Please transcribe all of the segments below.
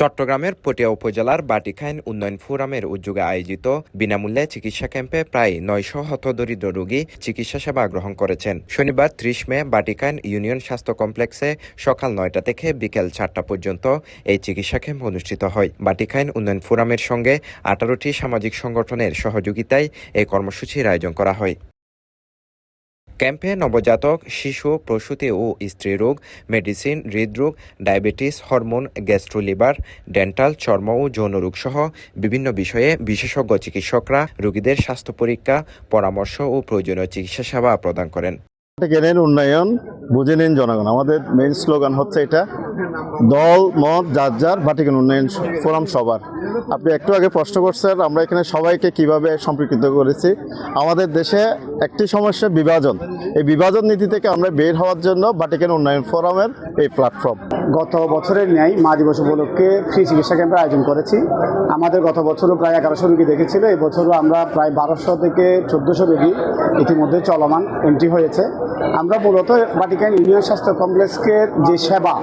চট্টগ্রামের পটিয়া উপজেলার বাটিখাইন উন্নয়ন ফোরামের উদ্যোগে আয়োজিত বিনামূল্যে চিকিৎসা ক্যাম্পে প্রায় ৯০০ হতদরিদ্র রোগী চিকিৎসা সেবা গ্রহণ করেছেন। শনিবার ৩০ মে বাটিখাইন ইউনিয়ন স্বাস্থ্য কমপ্লেক্সে সকাল ৯টা থেকে বিকেল ৪টা পর্যন্ত এই চিকিৎসা ক্যাম্প অনুষ্ঠিত হয়। বাটিখাইন উন্নয়ন ফোরামের সঙ্গে ১৮টি সামাজিক সংগঠনের সহযোগিতায় এই কর্মসূচির আয়োজন করা হয়। ক্যাম্পে নবজাতক, শিশু, প্রসূতি ও স্ত্রীরোগ, মেডিসিন, হৃদরোগ, ডায়াবেটিস, হরমোন, গ্যাস্ট্রোলিভার, ডেন্টাল, চর্ম ও যৌনরোগ সহ বিভিন্ন বিষয়ে বিশেষজ্ঞ চিকিৎসকরা রোগীদের স্বাস্থ্য পরীক্ষা, পরামর্শ ও প্রয়োজনীয় চিকিৎসা সেবা প্রদান করেন। বাটিখাইনের উন্নয়ন বুঝে নিন জনগণ। আমাদের মেইন স্লোগান হচ্ছে এটা, দল মত যার যার, বাটিখাইন উন্নয়ন ফোরাম সবার। আপনি একটু আগে প্রশ্ন করছেন আমরা এখানে সবাইকে কিভাবে সম্পৃক্ত করেছি। আমাদের দেশে একটি সমস্যা বিভাজন, এই বিভাজন নীতি থেকে আমরা বের হওয়ার জন্য বাটিখাইন উন্নয়ন ফোরামের এই প্ল্যাটফর্ম। গত বছরের ন্যায় মা দিবস উপলক্ষে ফ্রি চিকিৎসা ক্যাম্পের আয়োজন করেছি। আমাদের গত বছরও প্রায় ১১০০ রোগী দেখেছিল, এই বছরও আমরা প্রায় ১২০০ থেকে ১৪০০ রোগী ইতিমধ্যে চলমান এন্ট্রি হয়েছে। আমরা মূলত বাটিখাইন ইউনিয়ন স্বাস্থ্য কমপ্লেক্সের যে সেবা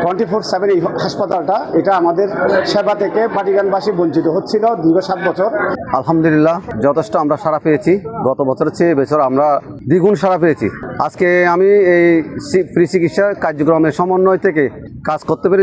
24/7 এই হাসপাতালটা, এটা আমাদের সেবা থেকে বাটিখাইনবাসী বঞ্চিত হচ্ছিল দীর্ঘ ৭ বছর। আলহামদুলিল্লাহ যথেষ্ট আমরা সাড়া পেয়েছি। গত বছরের চেয়ে এবছর আমরা দ্বিগুণ সাড়া পেয়েছি। আজকে আমি এই ফ্রি চিকিৎসা কার্যক্রমের সমন্বয় থেকে কাজ করতে পেরে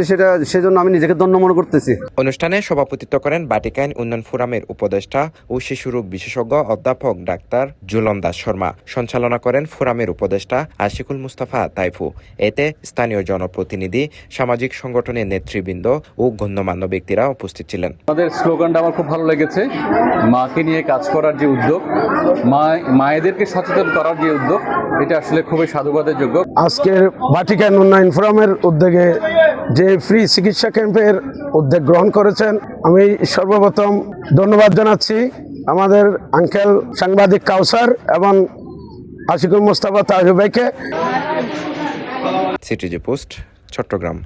সেজন্য আমি নিজেকে ধন্য মনে করতেছি। অনুষ্ঠানে সভাপতিত্ব করেন বাটিখাইন উন্নয়ন ফোরামের উপদেষ্টা ও শিশু রোগ বিশেষজ্ঞ অধ্যাপক ডাক্তার জুলন দাস শর্মা। সঞ্চালনা করেন ফোরামের উপদেষ্টা আশিকুল মুস্তাফা তাইফু। এতে স্থানীয় জনপ্রতিনিধি, সামাজিক সংগঠনের নেতৃবৃন্দ ও গণ্যমান্য ব্যক্তিরা উপস্থিত ছিলেন। আমাদের স্লোগানটা আমার খুব ভালো লেগেছে, মাকে নিয়ে কাজ করার যে উদ্যোগ, মায়েদেরকে সচেতন করার যে উদ্যোগ, এটা আসলে খুবই সাধুবাদের যোগ্য। আজকের বাটিখাইন উন্নয়ন ফোরামের উদ্যোগে যে ফ্রি চিকিৎসা ক্যাম্পের উদ্যোগ গ্রহণ করেছেন, আমি সর্বপ্রথম ধন্যবাদ জানাচ্ছি আমাদের আঙ্কেল সাংবাদিক কাউসার এবং আশিকুল মুস্তাফা তাইফু ভাইকে। CTG post, Chittagong.